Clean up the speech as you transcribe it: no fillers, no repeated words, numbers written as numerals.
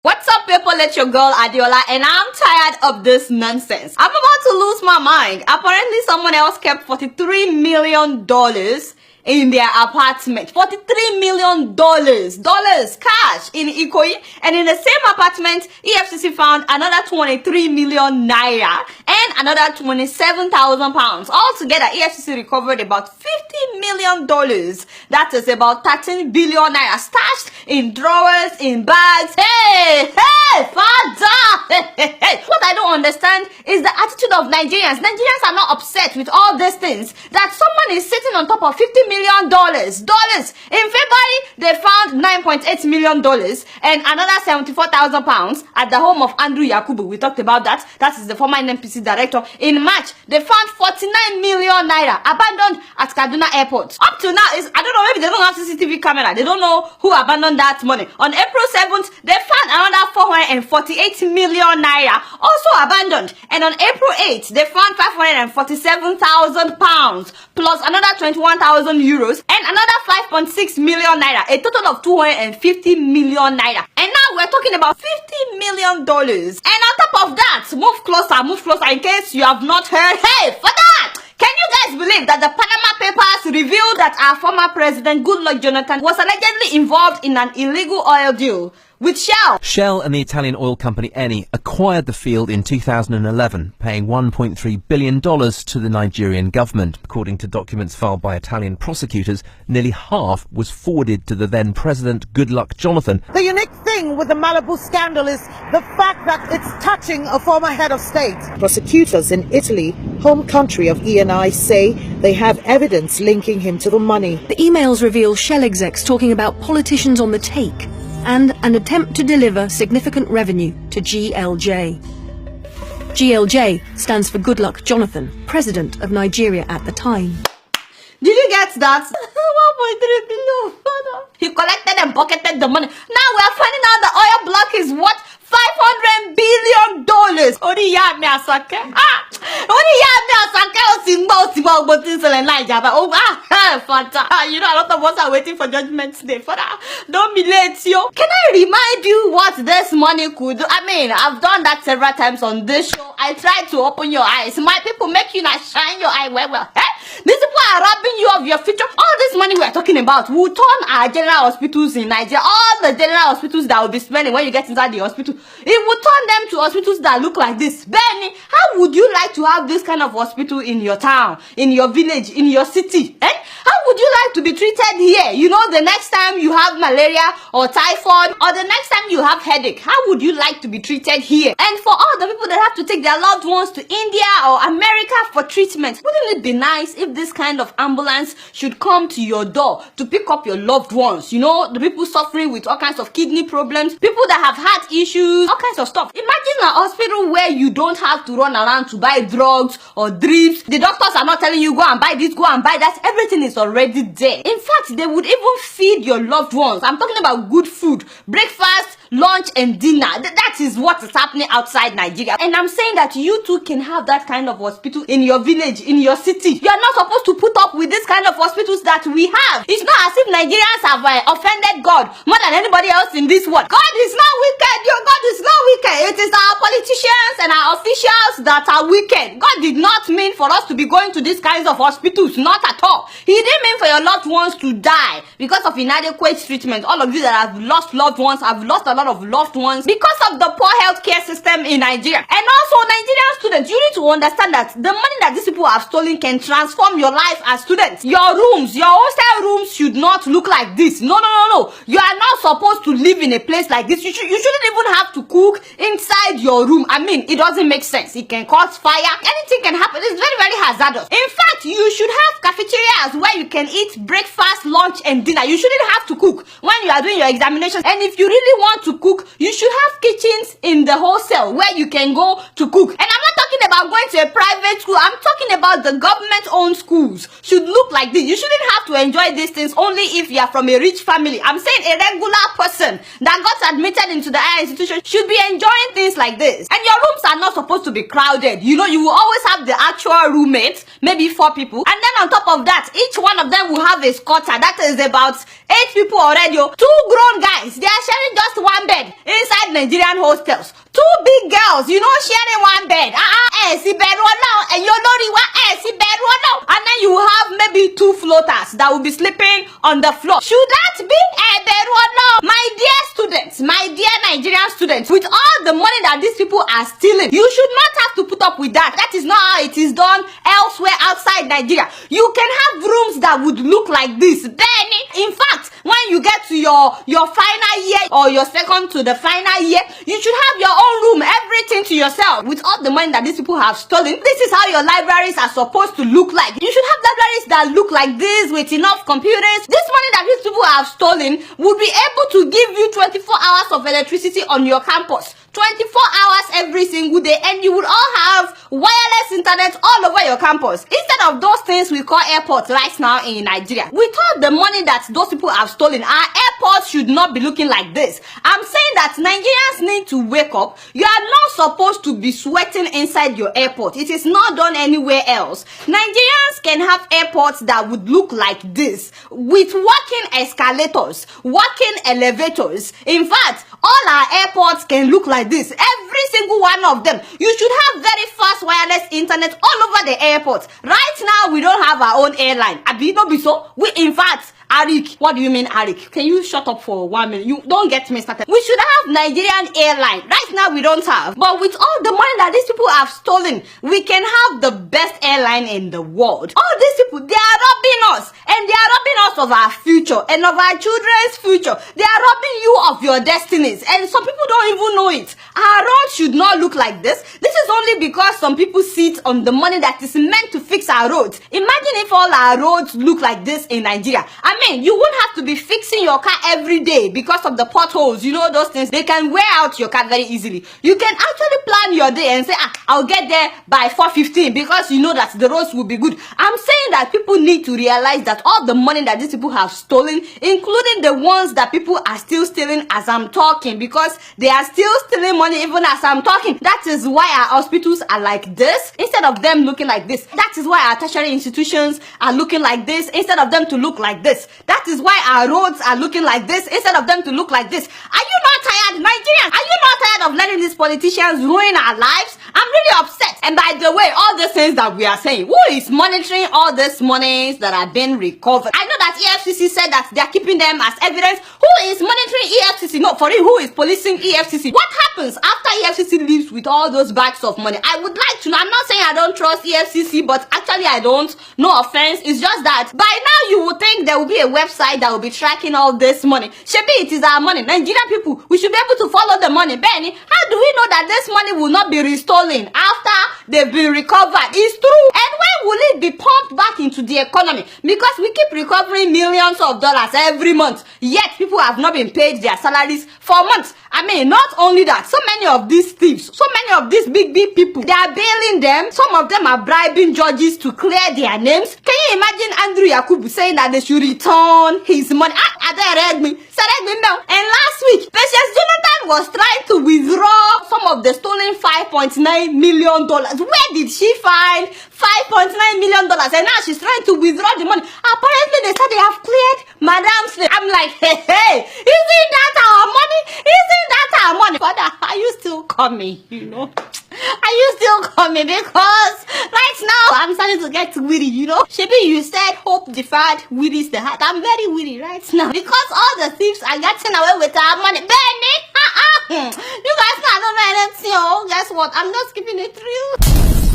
What's up, people? It's your girl Adiola, and I'm tired of this nonsense. I'm about to lose my mind. Apparently, someone else kept $43 million in their apartment. $43 million cash in Ikoyi, and in the same apartment, EFCC found another 23 million naira and another 27,000 pounds. Altogether, EFCC recovered about $50 million. That is about 13 billion naira stashed in drawers, in bags. Hey, father! Hey. What I don't understand is the attitude of Nigerians. Nigerians are not upset with all these things. That someone is sitting on top of $50 million. In February, they found $9.8 million and another 74,000 pounds at the home of Andrew Yakubu. We talked about that. That is the former NNPC director. In March, they found 49 million naira abandoned at Kaduna Airport. Up to now, I don't know, maybe they don't have CCTV camera. They don't know who abandoned that money. On April 7th, they found another 448 million naira also abandoned. And on April 8th, they found 547,000 pounds plus another 21,000 euros and another 5.6 million naira, a total of 250 million naira. And now we're talking about $50 million. And on top of that, move closer in case you have not heard. Hey, for that! Can you guys believe that the Panama Papers revealed that our former president, Goodluck Jonathan, was allegedly involved in an illegal oil deal with Shell? Shell and the Italian oil company Eni acquired the field in 2011, paying $1.3 billion to the Nigerian government. According to documents filed by Italian prosecutors, nearly half was forwarded to the then president, Goodluck Jonathan. The unique thing with the Malibu scandal is the fact that it's touching a former head of state. Prosecutors in Italy, home country of Eni, say they have evidence linking him to the money. The emails reveal Shell execs talking about politicians on the take and an attempt to deliver significant revenue to GLJ. GLJ stands for Goodluck Jonathan, president of Nigeria at the time. Did you get that? 1.3 billion. He collected and pocketed the money. Now we are finding out the oil block is what? $500 billion. Only ya me asake. Only ya me asake. You know, a lot of us are waiting for Judgment Day. Father, don't be late, yo. Can I remind you what this money could do? I mean, I've done that several times on this show. I tried to open your eyes. My people make you not shine your eye well. These people are robbing you of your future. All this money we are talking about will turn our general hospitals in Nigeria, all the general hospitals that will be spending when you get inside the hospital, it will turn them to hospitals that look like this. Benny, how would you like to have this kind of hospital in your town, in your village, in your city? How would you like to be treated here? You know, the next time you have malaria or typhoid, or the next time you have headache, how would you like to be treated here? And for all the people that have to take their loved ones to India or America for treatment, wouldn't it be nice if this kind of ambulance should come to your door to pick up your loved ones? You know, the people suffering with all kinds of kidney problems, people that have heart issues, all kinds of stuff. Imagine a hospital where you don't have to run around to buy drugs or drips. The doctors are not telling you, go and buy this, go and buy that. Everything is already there. In fact, they would even feed your loved ones. I'm talking about good food, breakfast, lunch and dinner. That is what is happening outside Nigeria. And I'm saying that you too can have that kind of hospital in your village, in your city. You are not supposed to put up with this kind of hospitals that we have. It's not as if Nigerians have offended God more than anybody else in this world. God is not wicked. Your God is not wicked. It is our politicians and our officials that are wicked. God did not mean for us to be going to these kinds of hospitals. Not at all. He didn't mean for your loved ones to die because of inadequate treatment. All of you that have lost loved ones have lost a lot of loved ones because of the poor healthcare system in Nigeria. And also, Nigerian students, you need to understand that the money that these people have stolen can transform your life as students. Your rooms, your hostel rooms should not look like this. No. You are not supposed to live in a place like this. You shouldn't even have to cook inside your room. I mean, it doesn't make sense. It can cause fire. Anything can happen. It's very, very hazardous. In fact, you should have cafeterias where you can eat breakfast, lunch, and dinner. You shouldn't have to cook when you are doing your examinations. And if you really want to cook, you should have kitchens in the wholesale where you can go to cook. And I'm not talking about going to a private school. I'm talking about the government-owned schools should look like this. You shouldn't have to enjoy these things only if you are from a rich family. I'm saying a regular person that got admitted into the higher institution should be enjoying things like this. And your rooms are not supposed supposed to be crowded. You know, you will always have the actual roommates, maybe 4 people. And then on top of that, each one of them will have a squatter. That is about 8 people already. 2 grown guys, they are sharing just 1 bed inside Nigerian hostels. 2 big girls, you know, sharing 1 bed. And then you will have maybe 2 floaters that will be sleeping on the floor. Should that be my dear students, my dear Nigerian students, with all the money that these people are stealing, you should not have to put up with that. That is not how it is done elsewhere outside Nigeria. You can have rooms that would look like this. Then, in fact, when you get to your final year or your second to the final year, you should have your own room, everything to yourself. With all the money that these people have stolen, this is how your libraries are supposed to look like. You should have libraries that look like this with enough computers. This money that these people have stolen would be able to give you 24 hours of electricity on your campus. 24 hours every single day, and you would all have wireless internet all over your campus. Instead of those things we call airports right now in Nigeria. With all the money that those people have stolen, our airports should not be looking like this. I'm saying that Nigerians need to wake up. You are not supposed to be sweating inside your airport. It is not done anywhere else. Nigerians can have airports that would look like this, with working escalators, working elevators. In fact, all our airports can look like this. Every single one of them. You should have very fast wireless internet all over the airport. Right now, we don't have our own airline. We, in fact, Arik, what do you mean, Arik? Can you shut up for 1 minute? You don't get me started. We should have Nigerian airline. Right now, we don't have. But with all the money that these people have stolen, we can have the best airline in the world. All these people, they are robbing us. And they are robbing us of our future and of our children's future. They are robbing you of your destinies. And some people don't even know it. Our roads should not look like this. This is only because some people sit on the money that is meant to fix our roads. Imagine if all our roads look like this in Nigeria. You won't have to be fixing your car every day because of the potholes. You know those things. They can wear out your car very easily. You can actually plan your day and say, I'll get there by 4:15 because you know that the roads will be good. I'm saying that people need to realize that all the money that these people have stolen, including the ones that people are still stealing as I'm talking, because they are still stealing money even as I'm talking. That is why our hospitals are like this instead of them looking like this. That is why our tertiary institutions are looking like this instead of them to look like this. That is why our roads are looking like this instead of them to look like this. Are you not tired, Nigerians? Are you not tired of letting these politicians ruin our lives? I'm really upset. And by the way, all the things that we are saying, who is monitoring all these monies that are being recovered? I know that EFCC said that they are keeping them as evidence. Who is monitoring EFCC? No, for real, who is policing EFCC? What happens after EFCC leaves with all those bags of money? I would like to know. I'm not saying I don't trust EFCC, but actually I don't. No offense. It's just that by now you would think there will be a website that will be tracking all this money. Shebi, it is our money. Nigerian people, we should be able to follow the money. Benny, how do we know that this money will not be restolen after they've been recovered? It's true. And when will it be pumped back into the economy? Because we keep recovering millions of dollars every month, yet people have not been paid their salaries for months. Not only that, so many of these thieves, so many of these big people, they are bailing them. Some of them are bribing judges to clear their names. Can you imagine Andrew Yakubu saying that they should return his money? And last week, Patience Jonathan was trying to withdraw some of the stolen $5.9 million. Where did she find $5.9 million? And now she's trying to withdraw the money. Apparently, they said they have cleared Madame's name. I'm like, hey, isn't that our money? Isn't that our money? Father, are you still coming? Are you still coming? Because right now, I'm starting to get weary, Shebi, you said hope deferred, weary is the heart. I'm very weary right now. Because all the thieves are getting away with our money. Benny, you guys not know anything. Guess what? I'm just keeping it real.